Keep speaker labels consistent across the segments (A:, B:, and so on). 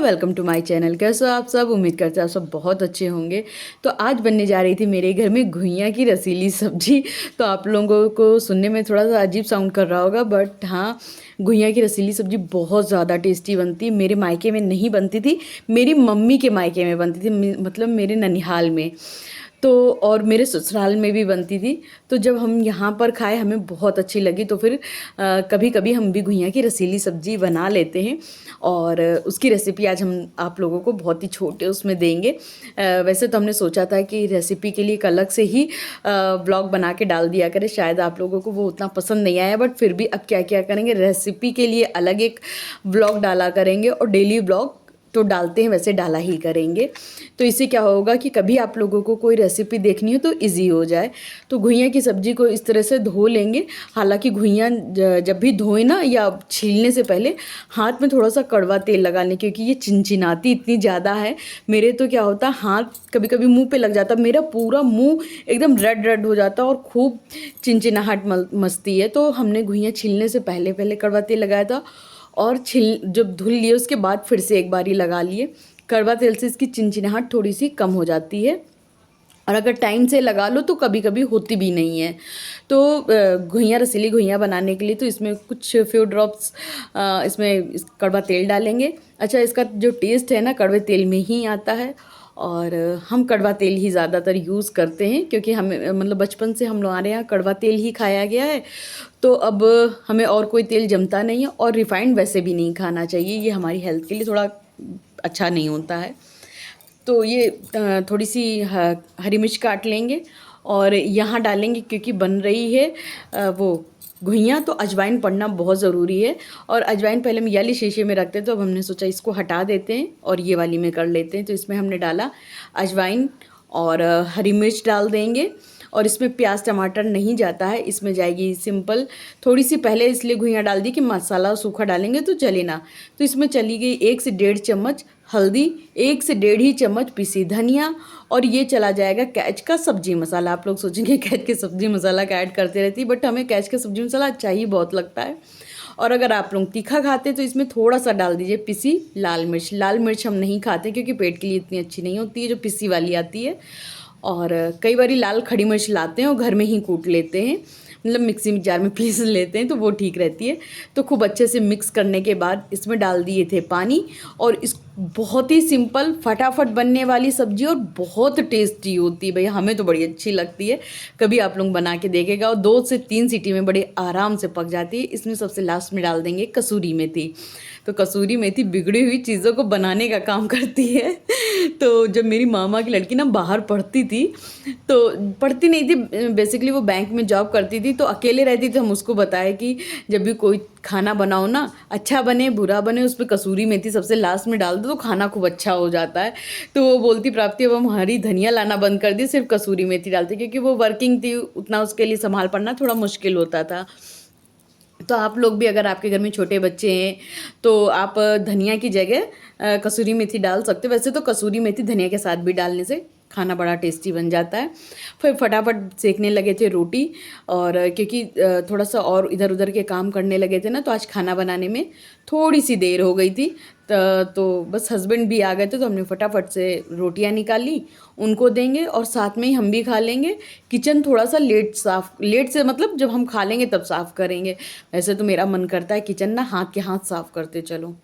A: Welcome to my channel. कैसे हो आप सब? उम्मीद करते हैं आप सब बहुत अच्छे होंगे। तो आज बनने जा रही थी मेरे घर में घुइयाँ की रसीली सब्जी। तो आप लोगों को सुनने में थोड़ा सा अजीब साउंड कर रहा होगा, बट हाँ, घुइयाँ की रसीली सब्जी बहुत ज़्यादा टेस्टी बनती है। मेरे मायके में नहीं बनती थी, मेरी मम्मी के मायके में बनती थी, मतलब मेरे ननिहाल में। तो और मेरे ससुराल में भी बनती थी। तो जब हम यहाँ पर खाए हमें बहुत अच्छी लगी। तो फिर कभी कभी हम भी घुइयाँ की रसीली सब्जी बना लेते हैं, और उसकी रेसिपी आज हम आप लोगों को बहुत ही छोटे उसमें देंगे। वैसे तो हमने सोचा था कि रेसिपी के लिए एक अलग से ही ब्लॉग बना के डाल दिया करें, शायद आप लोगों को वो उतना पसंद नहीं आया, बट फिर भी अब क्या क्या करेंगे, रेसिपी के लिए अलग एक ब्लॉग डाला करेंगे और डेली ब्लॉग तो डालते हैं वैसे डाला ही करेंगे। तो इससे क्या होगा कि कभी आप लोगों को कोई रेसिपी देखनी हो तो इजी हो जाए। तो घुइयाँ की सब्ज़ी को इस तरह से धो लेंगे। हालांकि घुइयाँ जब भी धोए ना या छीलने से पहले हाथ में थोड़ा सा कड़वा तेल लगा लें, क्योंकि ये चिनचिनाती इतनी ज़्यादा है। मेरे तो क्या होता, हाथ कभी कभी मुंह पे लग जाता, मेरा पूरा मुंह एकदम रेड रेड हो जाता और खूब चिनचिनाहट मचती है। तो हमने घुइयाँ छीलने से पहले पहले कड़वा तेल लगाया था, और छिल जब धुल लिए उसके बाद फिर से एक बारी लगा लिए। कड़वा तेल से इसकी चिनचिनाहट थोड़ी सी कम हो जाती है, और अगर टाइम से लगा लो तो कभी कभी होती भी नहीं है। तो घुइयाँ, रसीली घुइयाँ बनाने के लिए तो इसमें कुछ फ्यू ड्रॉप्स इसमें कड़वा तेल डालेंगे। अच्छा, इसका जो टेस्ट है ना कड़वे तेल में ही आता है, और हम कड़वा तेल ही ज़्यादातर यूज़ करते हैं, क्योंकि हमें मतलब बचपन से हम लोग हमारे यहाँ कड़वा तेल ही खाया गया है। तो अब हमें और कोई तेल जमता नहीं है, और रिफाइंड वैसे भी नहीं खाना चाहिए, ये हमारी हेल्थ के लिए थोड़ा अच्छा नहीं होता है। तो ये थोड़ी सी हरी मिर्च काट लेंगे और यहाँ डालेंगे, क्योंकि बन रही है वो घुइयाँ, तो अजवाइन पड़ना बहुत ज़रूरी है। और अजवाइन पहले हम ये वाली शीशे में रखते हैं, तो अब हमने सोचा इसको हटा देते हैं और ये वाली में कर लेते हैं। तो इसमें हमने डाला अजवाइन और हरी मिर्च डाल देंगे। और इसमें प्याज टमाटर नहीं जाता है, इसमें जाएगी सिंपल। थोड़ी सी पहले इसलिए घुइयाँ डाल दी कि मसाला सूखा डालेंगे तो जले ना। तो इसमें चली गई 1 से 1.5 चम्मच हल्दी, 1 से 1.5 ही चम्मच पीसी धनिया, और ये चला जाएगा कैच का सब्जी मसाला। आप लोग सोचेंगे कैच के सब्जी मसाला का ऐड करते रहती, बट हमें कैच का सब्जी मसाला अच्छा ही बहुत लगता है। और अगर आप लोग तीखा खाते तो इसमें थोड़ा सा डाल दीजिए पिसी लाल मिर्च। लाल मिर्च हम नहीं खाते क्योंकि पेट के लिए इतनी अच्छी नहीं होती है, जो पिसी वाली आती है। और कई बार लाल खड़ी मिर्च लाते हैं और घर में ही कूट लेते हैं, मतलब मिक्सी में जार में पीस लेते हैं, तो वो ठीक रहती है। तो खूब अच्छे से मिक्स करने के बाद इसमें डाल दिए थे पानी। और इस बहुत ही सिंपल फटाफट बनने वाली सब्जी और बहुत टेस्टी होती है भैया, हमें तो बड़ी अच्छी लगती है। कभी आप लोग बना के देखेगा, और 2 से 3 सीटी में बड़े आराम से पक जाती है। इसमें सबसे लास्ट में डाल देंगे कसूरी मेथी। तो कसूरी मेथी बिगड़ी हुई चीज़ों को बनाने का काम करती है। तो जब मेरी मामा की लड़की ना बाहर पढ़ती थी, तो पढ़ती नहीं थी बेसिकली, वो बैंक में जॉब करती थी, तो अकेले रहती थी। हम उसको बताए कि जब भी कोई खाना बनाओ ना, अच्छा बने बुरा बने, उसमें कसूरी मेथी सबसे लास्ट में डाल दो तो खाना खूब अच्छा हो जाता है। तो वो बोलती, प्राप्ति अब हम हरी धनिया लाना बंद कर दी, सिर्फ कसूरी मेथी डालती, क्योंकि वो वर्किंग थी, उतना उसके लिए संभाल पाना थोड़ा मुश्किल होता था। तो आप लोग भी, अगर आपके घर में छोटे बच्चे हैं तो आप धनिया की जगह कसूरी मेथी डाल सकते हो। वैसे तो कसूरी मेथी धनिया के साथ भी डालने से खाना बड़ा टेस्टी बन जाता है। फिर फटाफट सेकने लगे थे रोटी, और क्योंकि थोड़ा सा और इधर उधर के काम करने लगे थे ना, तो आज खाना बनाने में थोड़ी सी देर हो गई थी। तो बस हस्बैंड भी आ गए थे, तो हमने फटाफट से रोटियां निकाली, उनको देंगे और साथ में ही हम भी खा लेंगे। किचन थोड़ा सा लेट से मतलब जब हम खा लेंगे तब साफ़ करेंगे। वैसे तो मेरा मन करता है किचन ना हाथ के हाथ साफ़ करते चलो,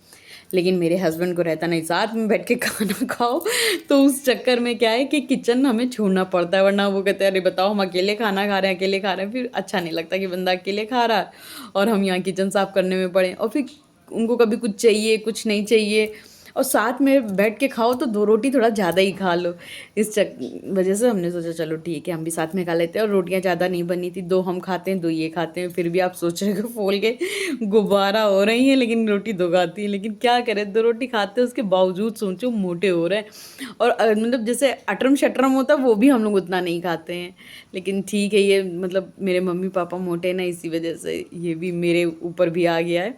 A: लेकिन मेरे हस्बैंड को रहता नहीं साथ में बैठ के खाना खाओ। तो उस चक्कर में क्या है कि किचन हमें छोड़ना पड़ता है, वरना वो कहते हैं अरे बताओ हम अकेले खाना खा रहे हैं, अकेले खा रहे हैं। फिर अच्छा नहीं लगता कि बंदा अकेले खा रहा है और हम यहाँ किचन साफ़ करने में पड़े। और फिर उनको कभी कुछ चाहिए कुछ नहीं चाहिए, और साथ में बैठ के खाओ तो 2 रोटी थोड़ा ज़्यादा ही खा लो। इस वजह से हमने सोचा चलो ठीक है हम भी साथ में खा लेते हैं। और रोटियां ज़्यादा नहीं बनी थी, 2 हम खाते हैं 2 ये खाते हैं। फिर भी आप सोच रहे हो फूल के गुब्बारा हो रही हैं, लेकिन रोटी 2 खाती हैं। लेकिन क्या करें, 2 रोटी खाते हैं उसके बावजूद सोचो मोटे हो रहे हैं। और मतलब जैसे अटरम शटरम होता है वो भी हम लोग उतना नहीं खाते हैं। लेकिन ठीक है, ये मतलब मेरे मम्मी पापा मोटे ना, इसी वजह से ये भी मेरे ऊपर भी आ गया है।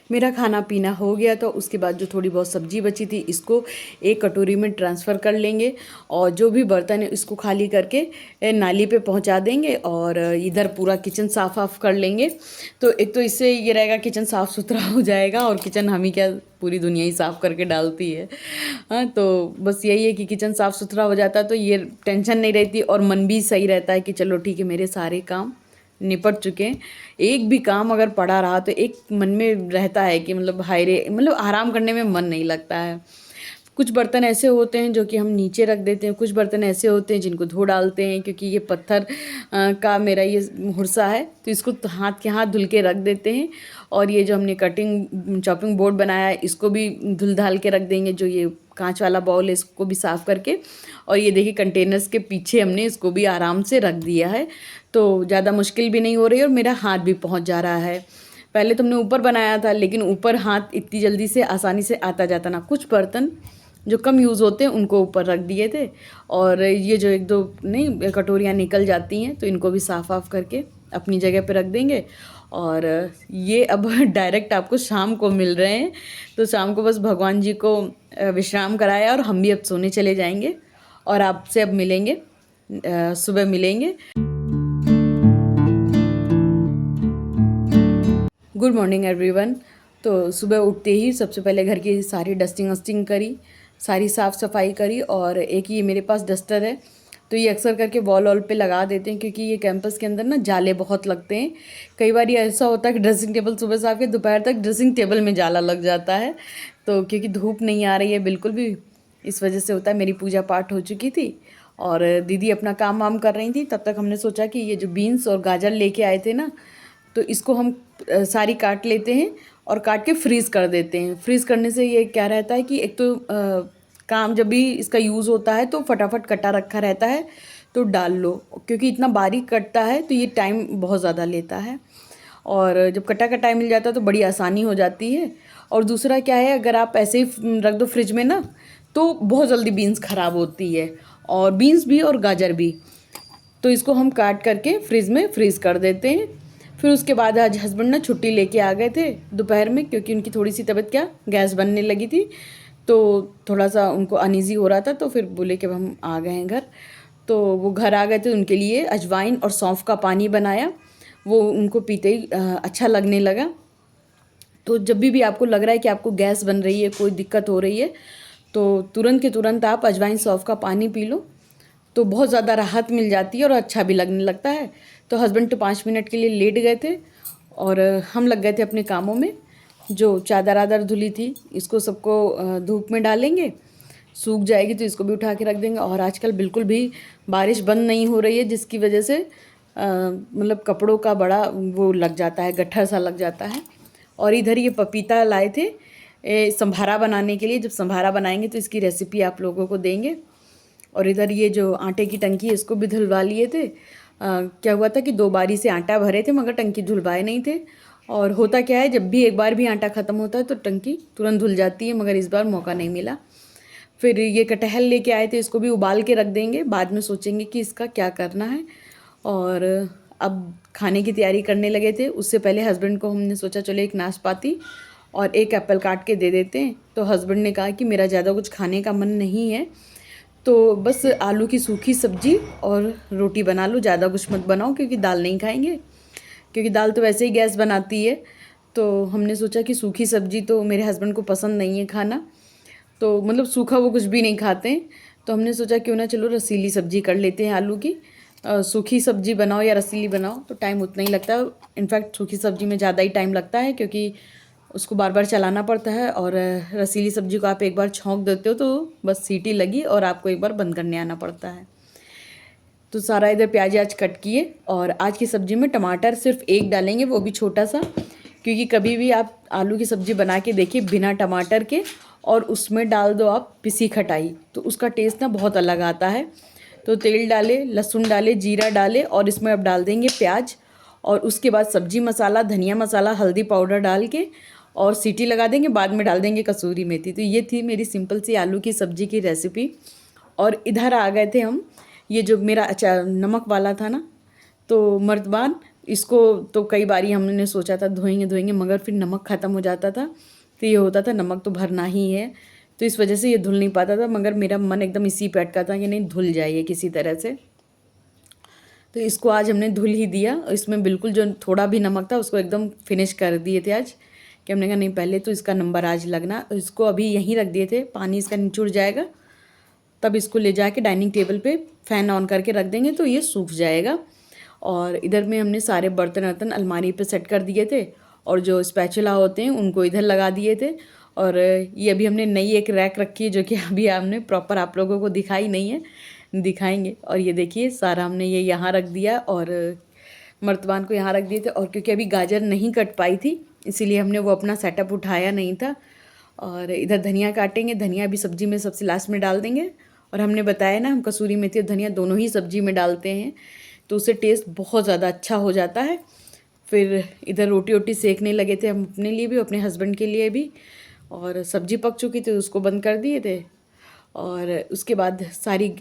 A: मेरा खाना पीना हो गया तो उसके बाद जो थोड़ी बहुत सब्जी बची थी इसको एक कटोरी में ट्रांसफ़र कर लेंगे और जो भी बर्तन है इसको खाली करके नाली पे पहुंचा देंगे और इधर पूरा किचन साफ कर लेंगे। तो एक तो इससे ये रहेगा किचन साफ़ सुथरा हो जाएगा और किचन हम ही क्या पूरी दुनिया ही साफ़ करके डालती है। हाँ, तो बस यही है कि किचन साफ़ सुथरा हो जाता है तो ये टेंशन नहीं रहती और मन भी सही रहता है कि चलो ठीक है मेरे सारे काम निपट चुके हैं। एक भी काम अगर पड़ा रहा तो एक मन में रहता है कि मतलब हाय रे, मतलब आराम करने में मन नहीं लगता है। कुछ बर्तन ऐसे होते हैं जो कि हम नीचे रख देते हैं, कुछ बर्तन ऐसे होते हैं जिनको धो डालते हैं क्योंकि ये पत्थर का मेरा ये हुरसा है तो इसको हाथ के हाथ धुल के रख देते हैं। और ये जो हमने कटिंग चॉपिंग बोर्ड बनाया है इसको भी धुल धाल के रख देंगे। जो ये कांच वाला बाउल है इसको भी साफ़ करके, और ये देखिए कंटेनर्स के पीछे हमने इसको भी आराम से रख दिया है तो ज़्यादा मुश्किल भी नहीं हो रही और मेरा हाथ भी पहुंच जा रहा है। पहले तो हमने ऊपर बनाया था लेकिन ऊपर हाथ इतनी जल्दी से आसानी से आता जाता ना, कुछ बर्तन जो कम यूज़ होते हैं उनको ऊपर रख दिए थे और ये जो एक दो नहीं कटोरियाँ निकल जाती हैं तो इनको भी साफ़ करके अपनी जगह पे रख देंगे। और ये अब डायरेक्ट आपको शाम को मिल रहे हैं तो शाम को बस भगवान जी को विश्राम कराया और हम भी अब सोने चले जाएंगे और आपसे अब मिलेंगे, सुबह मिलेंगे। Good morning everyone. तो सुबह उठते ही सबसे पहले घर की सारी डस्टिंग वस्टिंग करी, सारी साफ़ सफाई करी और एक ये मेरे पास डस्टर है तो ये अक्सर करके वॉल पे लगा देते हैं क्योंकि ये कैंपस के अंदर ना जाले बहुत लगते हैं। कई बार ये ऐसा होता है कि ड्रेसिंग टेबल सुबह साफ के दोपहर तक ड्रेसिंग टेबल में जाला लग जाता है तो क्योंकि धूप नहीं आ रही है बिल्कुल भी, इस वजह से होता है। मेरी पूजा पाठ हो चुकी थी और दीदी अपना काम वाम कर रही थी, तब तक हमने सोचा कि ये जो बीन्स और गाजर लेके आए थे ना तो इसको हम सारी काट लेते हैं और काट के फ्रीज़ कर देते हैं। फ्रीज़ करने से ये क्या रहता है कि एक तो काम जब भी इसका यूज़ होता है तो फटाफट कटा रखा रहता है तो डाल लो, क्योंकि इतना बारीक कटता है तो ये टाइम बहुत ज़्यादा लेता है और जब कटा का टाइम मिल जाता है तो बड़ी आसानी हो जाती है। और दूसरा क्या है, अगर आप ऐसे ही रख दो फ्रिज में ना तो बहुत जल्दी बीन्स ख़राब होती है और बीन्स भी और गाजर भी। तो इसको हम काट करके फ्रिज में फ्रीज़ कर देते हैं। फिर उसके बाद आज हस्बैंड ना छुट्टी लेके आ गए थे दोपहर में क्योंकि उनकी थोड़ी सी तबीयत क्या गैस बनने लगी थी तो थोड़ा सा उनको अनईज़ी हो रहा था तो फिर बोले कि हम आ गए हैं घर। तो वो घर आ गए थे, उनके लिए अजवाइन और सौंफ का पानी बनाया, वो उनको पीते ही अच्छा लगने लगा। तो जब भी आपको लग रहा है कि आपको गैस बन रही है, कोई दिक्कत हो रही है तो तुरंत के तुरंत आप अजवाइन सौंफ का पानी पी लो तो बहुत ज़्यादा राहत मिल जाती है और अच्छा भी लगने लगता है। तो हस्बैंड तो 5 मिनट के लिए लेट गए थे और हम लग गए थे अपने कामों में। जो चादर आदर धुली थी इसको सबको धूप में डालेंगे, सूख जाएगी तो इसको भी उठा के रख देंगे। और आजकल बिल्कुल भी बारिश बंद नहीं हो रही है जिसकी वजह से मतलब कपड़ों का बड़ा वो लग जाता है, गट्ठर सा लग जाता है। और इधर ये पपीता लाए थे संभारा बनाने के लिए, जब संभारा बनाएंगे तो इसकी रेसिपी आप लोगों को देंगे। और इधर ये जो आटे की टंकी है इसको भी धुलवा लिए थे। क्या हुआ था कि 2 बारी से आटा भरे थे मगर टंकी धुलवाए नहीं थे। और होता क्या है, जब भी एक बार भी आटा ख़त्म होता है तो टंकी तुरंत धुल जाती है, मगर इस बार मौका नहीं मिला। फिर ये कटहल लेके आए थे, इसको भी उबाल के रख देंगे, बाद में सोचेंगे कि इसका क्या करना है। और अब खाने की तैयारी करने लगे थे, उससे पहले हस्बैंड को हमने सोचा चलो एक नाशपाती और एक एप्पल काट के दे देते हैं। तो हस्बैंड ने कहा कि मेरा ज़्यादा कुछ खाने का मन नहीं है तो बस आलू की सूखी सब्जी और रोटी बना लो, ज़्यादा कुछ मत बनाओ क्योंकि दाल नहीं खाएंगे, क्योंकि दाल तो वैसे ही गैस बनाती है। तो हमने सोचा कि सूखी सब्जी तो मेरे हस्बैंड को पसंद नहीं है खाना, तो मतलब सूखा वो कुछ भी नहीं खाते हैं। तो हमने सोचा क्यों ना चलो रसीली सब्जी कर लेते हैं आलू की। सूखी सब्जी बनाओ या रसीली बनाओ तो टाइम उतना ही लगता है। इनफैक्ट सूखी सब्जी में ज़्यादा ही टाइम लगता है क्योंकि उसको बार बार चलाना पड़ता है। और रसीली सब्जी को आप एक बार छौंक देते हो तो बस सीटी लगी और आपको एक बार बंद करने आना पड़ता है। तो सारा इधर प्याज आज कट किए और आज की सब्ज़ी में टमाटर सिर्फ एक डालेंगे, वो भी छोटा सा, क्योंकि कभी भी आप आलू की सब्ज़ी बना के देखिए बिना टमाटर के और उसमें डाल दो आप पिसी खटाई तो उसका टेस्ट ना बहुत अलग आता है। तो तेल डाले, लहसुन डाले, जीरा डाले और इसमें अब डाल देंगे प्याज और उसके बाद सब्जी मसाला, धनिया मसाला, हल्दी पाउडर डाल के और सीटी लगा देंगे, बाद में डाल देंगे कसूरी मेथी। तो ये थी मेरी सिंपल सी आलू की सब्ज़ी की रेसिपी। और इधर आ गए थे हम, ये जो मेरा अचार नमक वाला था ना तो मर्तबान, इसको तो कई बारी हमने सोचा था धोएंगे धोएंगे, मगर फिर नमक ख़त्म हो जाता था, तो ये होता था नमक तो भरना ही है, तो इस वजह से ये धुल नहीं पाता था। मगर मेरा मन एकदम इसी पे अटका था कि नहीं धुल जाइए किसी तरह से। तो इसको आज हमने धुल ही दिया। इसमें बिल्कुल जो थोड़ा भी नमक था उसको एकदम फिनिश कर दिए थे आज, कि हमने कहा नहीं पहले तो इसका नंबर आज लगना। इसको अभी यहीं रख दिए थे, पानी इसका निचुड़ जाएगा तब इसको ले जाके डाइनिंग टेबल पे फ़ैन ऑन करके रख देंगे तो ये सूख जाएगा। और इधर में हमने सारे बर्तन वर्तन अलमारी पे सेट कर दिए थे, और जो स्पैचुला होते हैं उनको इधर लगा दिए थे। और ये अभी हमने नई एक रैक रखी है जो कि अभी हमने प्रॉपर आप लोगों को दिखाई नहीं है, दिखाएंगे। और ये देखिए सारा हमने ये यहाँ रख दिया और मर्तबान को यहाँ रख दिए थे। और क्योंकि अभी गाजर नहीं कट पाई थी इसीलिए हमने वो अपना सेटअप उठाया नहीं था। और इधर धनिया काटेंगे, धनिया भी सब्ज़ी में सबसे लास्ट में डाल देंगे। और हमने बताया ना हम कसूरी मेथी और धनिया दोनों ही सब्ज़ी में डालते हैं, तो उससे टेस्ट बहुत ज़्यादा अच्छा हो जाता है। फिर इधर रोटी वोटी सेकने लगे थे हम अपने लिए भी, अपने हस्बैंड के लिए भी। और सब्ज़ी पक चुकी थी उसको बंद कर दिए थे। और उसके बाद सारी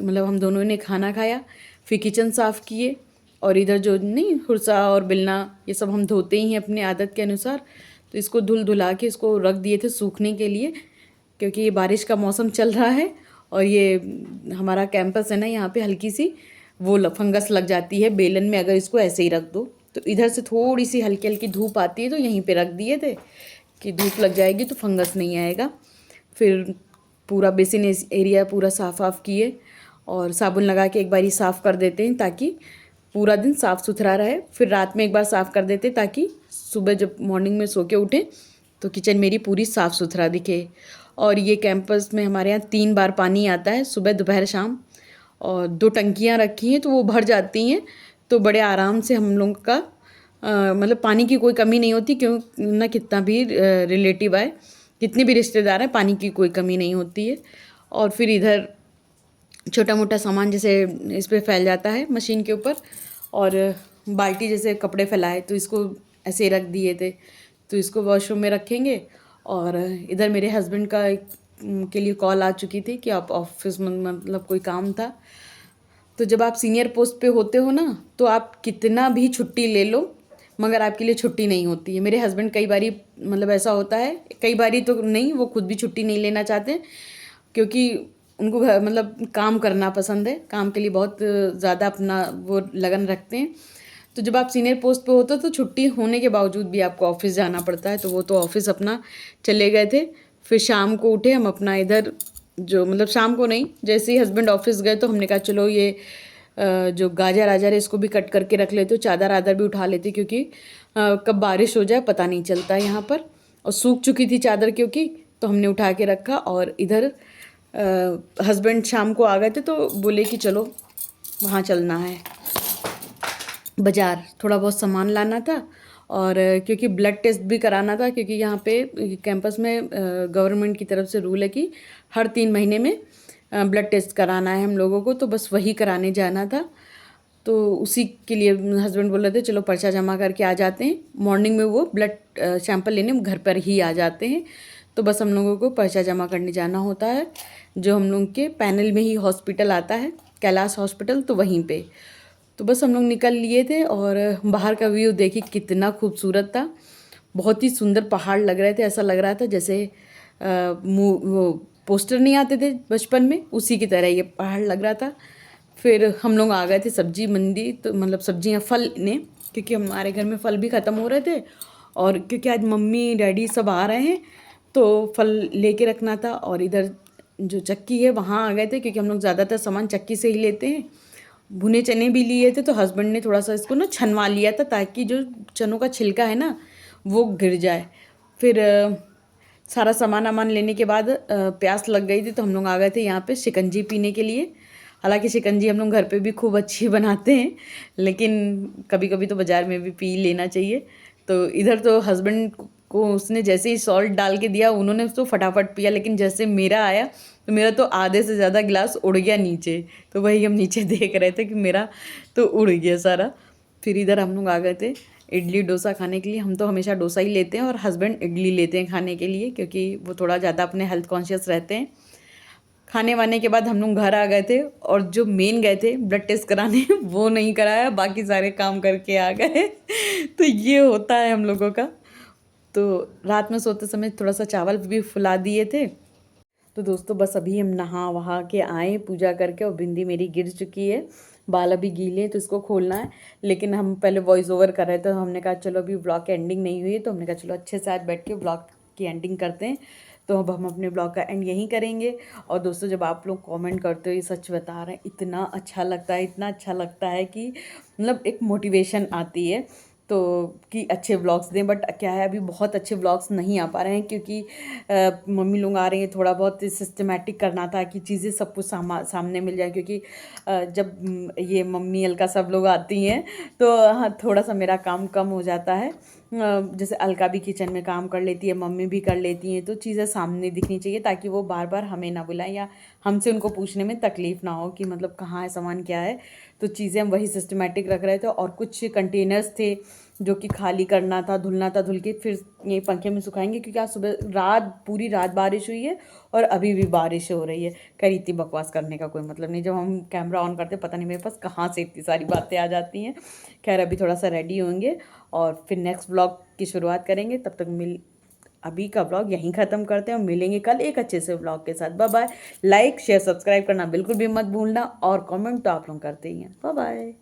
A: मतलब हम दोनों ने खाना खाया, फिर किचन साफ़ किए। और इधर जो नहीं हुरसा और बिलना ये सब हम धोते ही हैं अपने आदत के अनुसार, तो इसको धुल धुला के इसको रख दिए थे सूखने के लिए, क्योंकि ये बारिश का मौसम चल रहा है। और ये हमारा कैंपस है ना, यहाँ पे हल्की सी वो फंगस लग जाती है बेलन में अगर इसको ऐसे ही रख दो। तो इधर से थोड़ी सी हल्की हल्की धूप आती है तो यहीं पे रख दिए थे कि धूप लग जाएगी तो फंगस नहीं आएगा। फिर पूरा बेसिन एरिया पूरा साफ़ किए और साबुन लगा के एक बार ही साफ़ कर देते हैं ताकि पूरा दिन साफ़ सुथरा रहे। फिर रात में एक बार साफ़ कर देते ताकि सुबह जब मॉर्निंग में सो के उठें तो किचन मेरी पूरी साफ़ सुथरा दिखे। और ये कैंपस में हमारे यहाँ 3 बार पानी आता है, सुबह दोपहर शाम। और 2 टंकियाँ रखी हैं तो वो भर जाती हैं, तो बड़े आराम से हम लोग का मतलब पानी की कोई कमी नहीं होती। क्यों ना कितना भी रिलेटिव आए, कितने भी रिश्तेदार हैं, पानी की कोई कमी नहीं होती है। और फिर इधर छोटा मोटा सामान जैसे इस पर फैल जाता है मशीन के ऊपर, और बाल्टी जैसे कपड़े फैलाए तो इसको ऐसे रख दिए थे, तो इसको वॉशरूम में रखेंगे। और इधर मेरे हस्बैंड का के लिए कॉल आ चुकी थी कि आप ऑफिस में मतलब कोई काम था। तो जब आप सीनियर पोस्ट पे होते हो ना तो आप कितना भी छुट्टी ले लो मगर आपके लिए छुट्टी नहीं होती है। मेरे हस्बैंड कई बारी मतलब ऐसा होता है, कई बारी तो नहीं, वो खुद भी छुट्टी नहीं लेना चाहते क्योंकि उनको मतलब काम करना पसंद है, काम के लिए बहुत ज़्यादा अपना वो लगन रखते हैं। तो जब आप सीनियर पोस्ट पे होते हो तो छुट्टी होने के बावजूद भी आपको ऑफिस जाना पड़ता है। तो वो तो ऑफिस अपना चले गए थे। फिर शाम को उठे हम अपना इधर जो मतलब शाम को नहीं, जैसे ही हस्बैंड ऑफिस गए तो हमने कहा चलो ये जो गाजर आजर है इसको भी कट करके रख लेते हो, चादर आदर भी उठा लेते क्योंकि कब बारिश हो जाए पता नहीं चलता यहाँ पर। और सूख चुकी थी चादर क्योंकि, तो हमने उठा के रखा। और इधर हस्बैंड शाम को आ गए थे तो बोले कि चलो वहाँ चलना है बाज़ार, थोड़ा बहुत सामान लाना था। और क्योंकि ब्लड टेस्ट भी कराना था, क्योंकि यहाँ पे कैंपस में गवर्नमेंट की तरफ से रूल है कि हर 3 महीने में ब्लड टेस्ट कराना है हम लोगों को, तो बस वही कराने जाना था। तो उसी के लिए हस्बैंड बोल रहे थे चलो पर्चा जमा करके आ जाते हैं, मॉर्निंग में वो ब्लड सैंपल लेने घर पर ही आ जाते हैं। तो बस हम लोगों को पर्चा जमा करने जाना होता है, जो हम लोग के पैनल में ही हॉस्पिटल आता है कैलाश हॉस्पिटल, तो वहीं पे। तो बस हम लोग निकल लिए थे और बाहर का व्यू देखिए कितना खूबसूरत था, बहुत ही सुंदर पहाड़ लग रहे थे। ऐसा लग रहा था जैसे वो पोस्टर नहीं आते थे बचपन में, उसी की तरह ये पहाड़ लग रहा था। फिर हम लोग आ गए थे सब्जी मंडी, तो मतलब सब्जियां फल ने, क्योंकि हमारे घर में फल भी ख़त्म हो रहे थे और क्योंकि आज मम्मी डैडी सब आ रहे हैं तो फल लेके रखना था। और इधर जो चक्की है वहाँ आ गए थे क्योंकि हम लोग ज़्यादातर सामान चक्की से ही लेते हैं। भुने चने भी लिए थे तो हस्बैंड ने थोड़ा सा इसको ना छनवा लिया था ताकि जो चनों का छिलका है ना वो गिर जाए। फिर सारा सामान वामान लेने के बाद प्यास लग गई थी तो हम लोग आ गए थे यहाँ पे शिकंजी पीने के लिए। हालांकि शिकंजी हम लोग घर पे भी खूब अच्छी बनाते हैं, लेकिन कभी कभी तो बाज़ार में भी पी लेना चाहिए। तो इधर तो हस्बैंड को उसने जैसे ही सॉल्ट डाल के दिया उन्होंने उसको फटाफट पिया, लेकिन जैसे मेरा आया तो मेरा तो आधे से ज़्यादा गिलास उड़ गया नीचे। तो वही हम नीचे देख रहे थे कि मेरा तो उड़ गया सारा। फिर इधर हम लोग आ गए थे इडली डोसा खाने के लिए। हम तो हमेशा डोसा ही लेते हैं और हस्बैंड इडली लेते हैं खाने के लिए क्योंकि वो थोड़ा ज़्यादा अपने हेल्थ कॉन्शियस रहते हैं। खाने वाने के बाद हम लोग घर आ गए थे और जो मेन गए थे ब्लड टेस्ट कराने वो नहीं कराया, बाकी सारे काम करके आ गए। तो ये होता है हम लोगों का। तो रात में सोते समय थोड़ा सा चावल भी फुला दिए थे। तो दोस्तों बस अभी हम नहा वहा के आए पूजा करके, और बिंदी मेरी गिर चुकी है, बाल अभी गीले हैं तो इसको खोलना है। लेकिन हम पहले वॉइस ओवर कर रहे थे, तो हमने कहा चलो अभी ब्लॉग की एंडिंग नहीं हुई है, तो हमने कहा चलो अच्छे से आज बैठ के ब्लॉग की एंडिंग करते हैं। तो अब हम अपने ब्लॉग का एंड यहीं करेंगे। और दोस्तों जब आप लोग कमेंट करते हो, ये सच बता रहे हैं, इतना अच्छा लगता है, इतना अच्छा लगता है कि मतलब एक मोटिवेशन आती है तो कि अच्छे व्लॉग्स दें। बट क्या है, अभी बहुत अच्छे व्लॉग्स नहीं आ पा रहे हैं क्योंकि मम्मी लोग आ रही हैं, थोड़ा बहुत सिस्टमेटिक करना था कि चीज़ें सब कुछ सामने मिल जाए। क्योंकि जब ये मम्मी अलका सब लोग आती हैं तो हाँ थोड़ा सा मेरा काम कम हो जाता है। जैसे अलका भी किचन में काम कर लेती है, मम्मी भी कर लेती हैं, तो चीज़ें सामने दिखनी चाहिए ताकि वो बार बार हमें ना बुलाएं या हमसे उनको पूछने में तकलीफ़ ना हो कि मतलब कहाँ है सामान, क्या है। तो चीज़ें हम वही सिस्टमेटिक रख रहे थे। और कुछ कंटेनर्स थे जो कि खाली करना था, धुलना था, धुल के फिर ये पंखे में सुखाएंगे क्योंकि आज सुबह पूरी रात बारिश हुई है और अभी भी बारिश हो रही है। खैर इतनी बकवास करने का कोई मतलब नहीं, जब हम कैमरा ऑन करते पता नहीं मेरे पास कहाँ से इतनी सारी बातें आ जाती हैं। खैर अभी थोड़ा सा रेडी होंगे और फिर नेक्स्ट ब्लॉग की शुरुआत करेंगे। तब तक अभी का ब्लॉग यहीं ख़त्म करते हैं और मिलेंगे कल एक अच्छे से ब्लॉग के साथ। Bye bye. Like share subscribe करना बिल्कुल भी मत भूलना, और कमेंट तो आप लोग करते ही हैं। Bye bye.